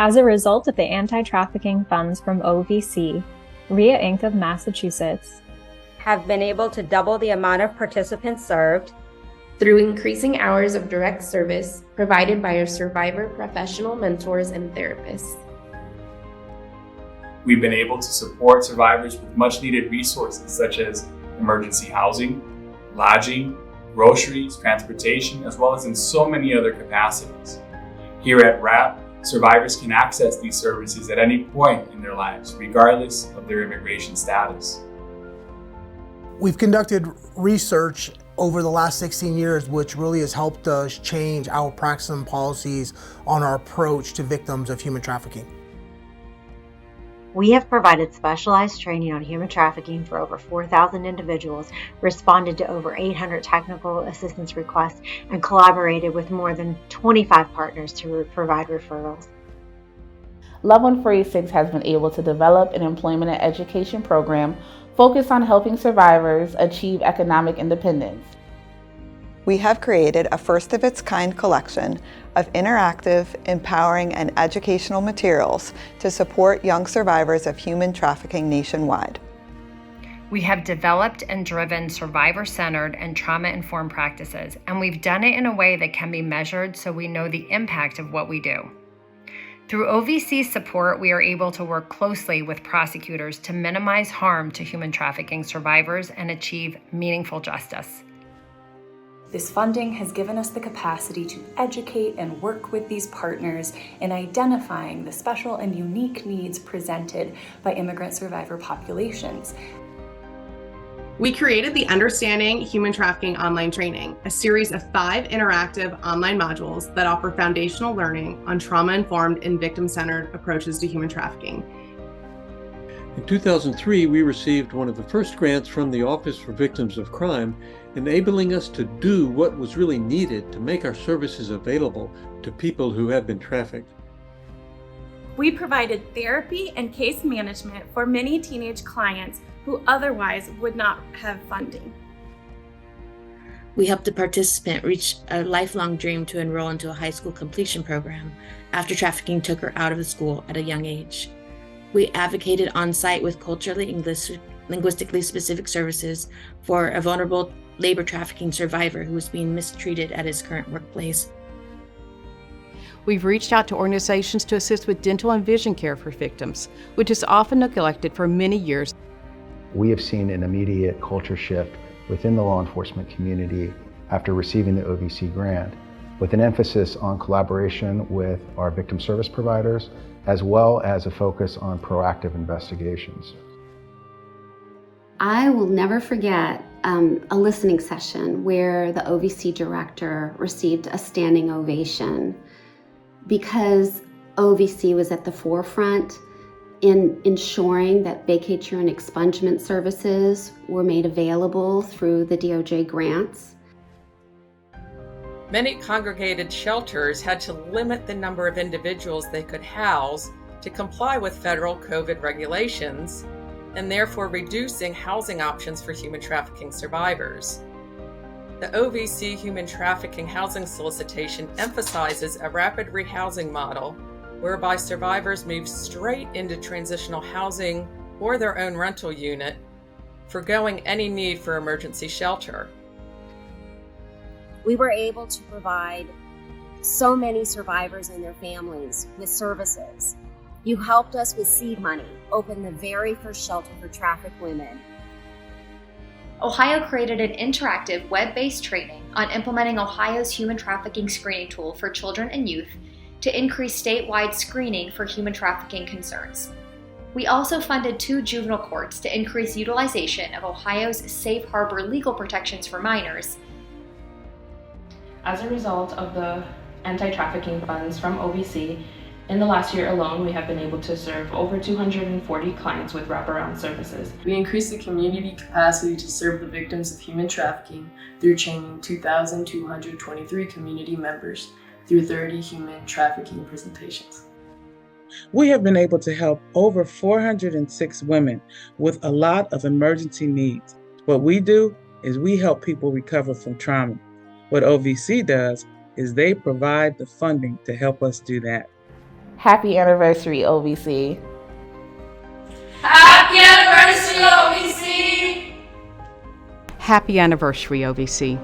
As a result of the anti-trafficking funds from OVC, RIA Inc. of Massachusetts have been able to double the amount of participants served through increasing hours of direct service provided by our survivor professional mentors and therapists. We've been able to support survivors with much needed resources such as emergency housing, lodging, groceries, transportation, as well as in so many other capacities. Here at RAP, survivors can access these services at any point in their lives, regardless of their immigration status. We've conducted research over the last 16 years, which really has helped us change our practice and policies on our approach to victims of human trafficking. We have provided specialized training on human trafficking for over 4,000 individuals, responded to over 800 technical assistance requests, and collaborated with more than 25 partners to provide referrals. Love 146 has been able to develop an employment and education program focused on helping survivors achieve economic independence. We have created a first-of-its-kind collection of interactive, empowering, and educational materials to support young survivors of human trafficking nationwide. We have developed and driven survivor-centered and trauma-informed practices, and we've done it in a way that can be measured so we know the impact of what we do. Through OVC's support, we are able to work closely with prosecutors to minimize harm to human trafficking survivors and achieve meaningful justice. This funding has given us the capacity to educate and work with these partners in identifying the special and unique needs presented by immigrant survivor populations. We created the Understanding Human Trafficking online training, a series of 5 interactive online modules that offer foundational learning on trauma-informed and victim-centered approaches to human trafficking. In 2003, we received one of the first grants from the Office for Victims of Crime, enabling us to do what was really needed to make our services available to people who have been trafficked. We provided therapy and case management for many teenage clients who otherwise would not have funding. We helped a participant reach a lifelong dream to enroll into a high school completion program after trafficking took her out of the school at a young age. We advocated on-site with culturally linguistically specific services for a vulnerable labor trafficking survivor who was being mistreated at his current workplace. We've reached out to organizations to assist with dental and vision care for victims, which is often neglected for many years. We have seen an immediate culture shift within the law enforcement community after receiving the OVC grant, with an emphasis on collaboration with our victim service providers, as well as a focus on proactive investigations. I will never forget a listening session where the OVC director received a standing ovation because OVC was at the forefront in ensuring that vacatur and expungement services were made available through the DOJ grants. Many congregated shelters had to limit the number of individuals they could house to comply with federal COVID regulations, and therefore reducing housing options for human trafficking survivors. The OVC Human Trafficking Housing Solicitation emphasizes a rapid rehousing model whereby survivors move straight into transitional housing or their own rental unit, forgoing any need for emergency shelter. We were able to provide so many survivors and their families with services. You helped us with seed money, open the very first shelter for trafficked women. Ohio created an interactive web-based training on implementing Ohio's human trafficking screening tool for children and youth to increase statewide screening for human trafficking concerns. We also funded 2 juvenile courts to increase utilization of Ohio's safe harbor legal protections for minors. As a result of the anti-trafficking funds from OVC, in the last year alone, we have been able to serve over 240 clients with wraparound services. We increased the community capacity to serve the victims of human trafficking through training 2,223 community members through 30 human trafficking presentations. We have been able to help over 406 women with a lot of emergency needs. What we do is we help people recover from trauma. What OVC does is they provide the funding to help us do that. Happy anniversary, OVC. Happy anniversary, OVC! Happy anniversary, OVC.